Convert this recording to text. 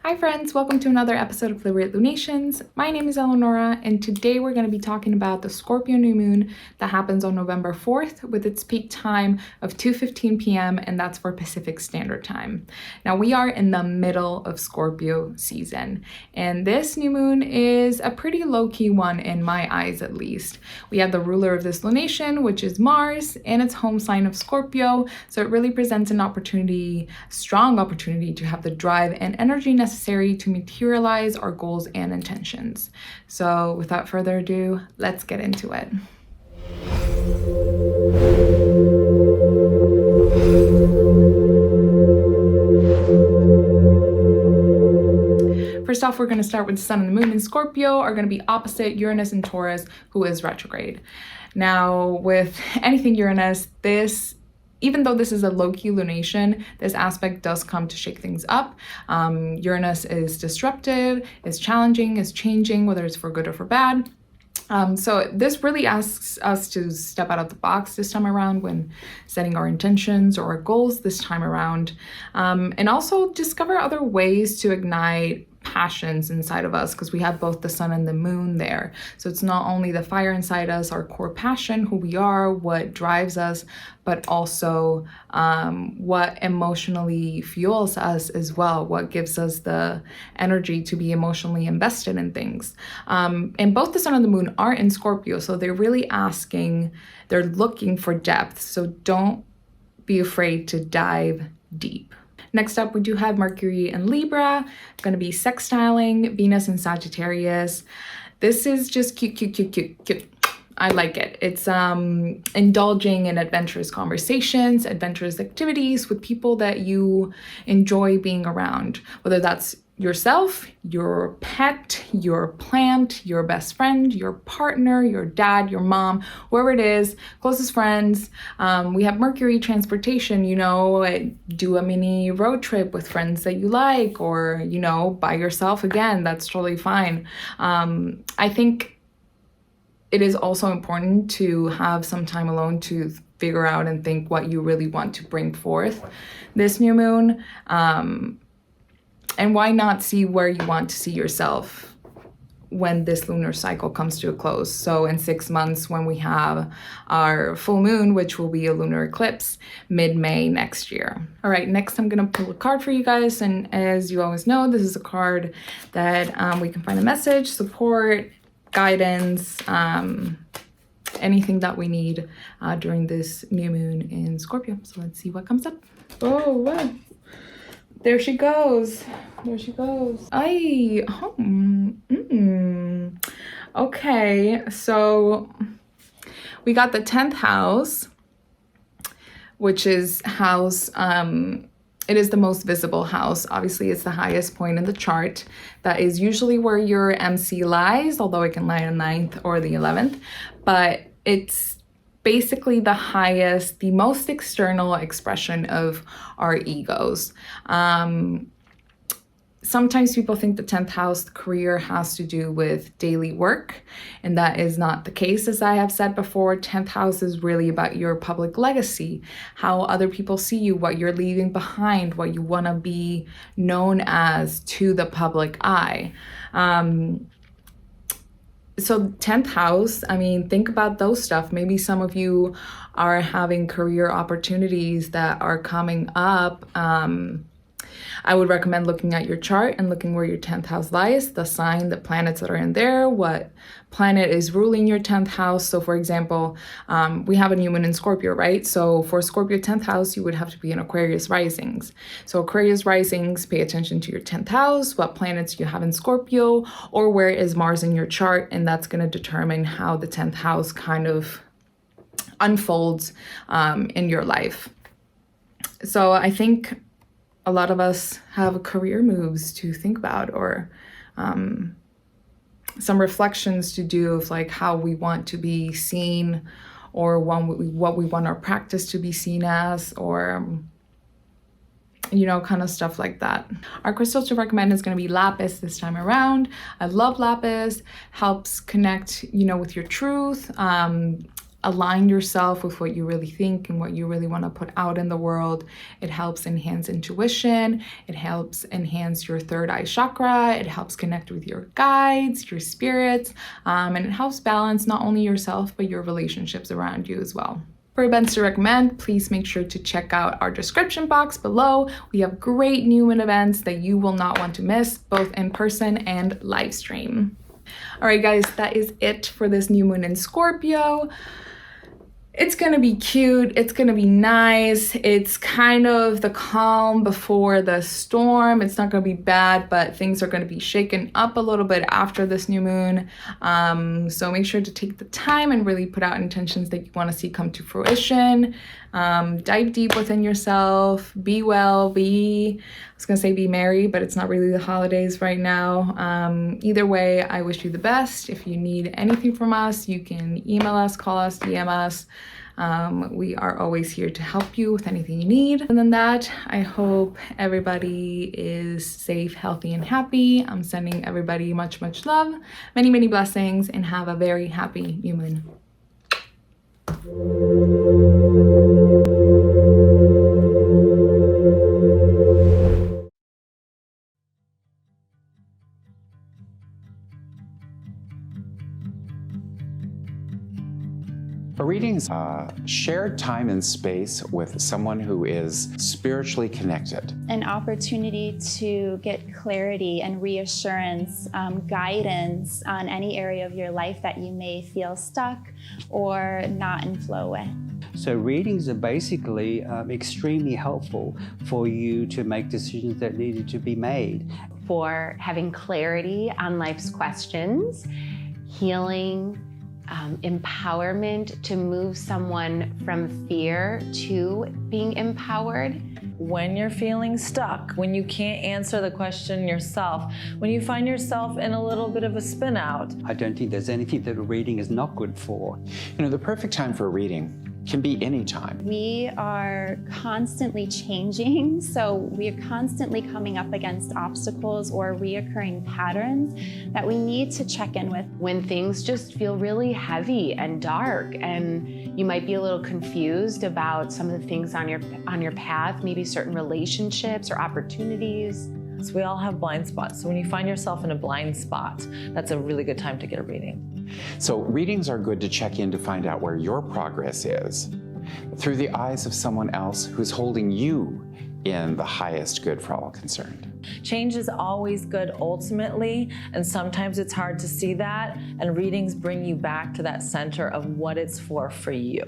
Hi friends, welcome to another episode of Liberate Lunations. My name is Eleonora, and today we're going to be talking about the Scorpio new moon that happens on November 4th with its peak time of 2:15 p.m. and that's for Pacific Standard Time. Now we are in the middle of Scorpio season, and this new moon is a pretty low-key one in my eyes at least. We have the ruler of this lunation, which is Mars, and its home sign of Scorpio, so it really presents an opportunity, strong opportunity to have the drive and energy necessary to materialize our goals and intentions. So without further ado, let's get into it. First off, we're going to start with the sun and the moon in Scorpio are going to be opposite Uranus and Taurus, who is retrograde. Now, with anything Uranus, even though this is a low-key lunation, this aspect does come to shake things up. Uranus is disruptive, is challenging, is changing, whether it's for good or for bad. So this really asks us to step out of the box this time around when setting our intentions or our goals this time around. And also discover other ways to ignite passions inside of us, because we have both the sun and the moon there. So it's not only the fire inside us, our core passion, who we are, what drives us, but also what emotionally fuels us as well, what gives us the energy to be emotionally invested in things. And both the sun and the moon are in Scorpio, so they're really they're looking for depth. So don't be afraid to dive deep. Next up, we do have Mercury and Libra, going to be sextiling Venus and Sagittarius. This is just cute. I like it. It's indulging in adventurous conversations, adventurous activities with people that you enjoy being around, whether that's yourself, your pet, your plant, your best friend, your partner, your dad, your mom, whoever it is, closest friends. We have Mercury transportation, do a mini road trip with friends that you like, or, by yourself again, that's totally fine. I think it is also important to have some time alone to figure out and think what you really want to bring forth this new moon. And why not see where you want to see yourself when this lunar cycle comes to a close? So in 6 months, when we have our full moon, which will be a lunar eclipse, mid-May next year. All right, next I'm gonna pull a card for you guys. And as you always know, this is a card that we can find a message, support, guidance, anything that we need during this new moon in Scorpio. So let's see what comes up. Oh, wow. There she goes. Okay, so we got the 10th house, which is house, it is the most visible house. Obviously, it's the highest point in the chart. That is usually where your MC lies, although it can lie on the 9th or the 11th, but it's basically the highest, the most external expression of our egos. Sometimes people think the 10th house, the career, has to do with daily work, and that is not the case. As I have said before, 10th house is really about your public legacy, how other people see you, what you're leaving behind, what you want to be known as to the public eye. So 10th house, think about those stuff. Maybe some of you are having career opportunities that are coming up. I would recommend looking at your chart and looking where your 10th house lies, the sign, the planets that are in there, what planet is ruling your 10th house. So for example, we have a new moon in Scorpio, right? So for Scorpio 10th house, you would have to be in Aquarius risings. So Aquarius risings, pay attention to your 10th house, what planets you have in Scorpio, or where is Mars in your chart, and that's going to determine how the 10th house kind of unfolds in your life. So I think a lot of us have career moves to think about, or some reflections to do of like how we want to be seen, or what we want our practice to be seen as, or kind of stuff like that. Our crystal to recommend is going to be lapis this time around. I love lapis, helps connect, with your truth. align yourself with what you really think and what you really want to put out in the world. It helps enhance intuition. It helps enhance your third eye chakra. It helps connect with your guides, your spirits, and it helps balance not only yourself, but your relationships around you as well. For events to recommend, please make sure to check out our description box below. We have great new moon events that you will not want to miss, both in person and live stream. All right, guys, that is it for this new moon in Scorpio. It's gonna be cute, it's gonna be nice. It's kind of the calm before the storm. It's not gonna be bad, but things are gonna be shaken up a little bit after this new moon. So make sure to take the time and really put out intentions that you wanna see come to fruition. Dive deep within yourself, be well, I was gonna say be merry, but it's not really the holidays right now. Either way, I wish you the best. If you need anything from us, you can email us, call us, DM us. We are always here to help you with anything you need. And then that, I hope everybody is safe, healthy, and happy. I'm sending everybody much, much love, many, many blessings, and have a very happy new moon. A reading is shared time and space with someone who is spiritually connected. An opportunity to get clarity and reassurance, guidance on any area of your life that you may feel stuck or not in flow with. So readings are basically extremely helpful for you to make decisions that needed to be made. For having clarity on life's questions, healing, empowerment to move someone from fear to being empowered. When you're feeling stuck, when you can't answer the question yourself, when you find yourself in a little bit of a spin out. I don't think there's anything that a reading is not good for. You know, the perfect time for a reading can be any time. We are constantly changing, so we are constantly coming up against obstacles or reoccurring patterns that we need to check in with. When things just feel really heavy and dark, and you might be a little confused about some of the things on your path, maybe certain relationships or opportunities. So we all have blind spots. So when you find yourself in a blind spot, that's a really good time to get a reading. So readings are good to check in to find out where your progress is through the eyes of someone else who's holding you in the highest good for all concerned. Change is always good ultimately, and sometimes it's hard to see that, and readings bring you back to that center of what it's for you.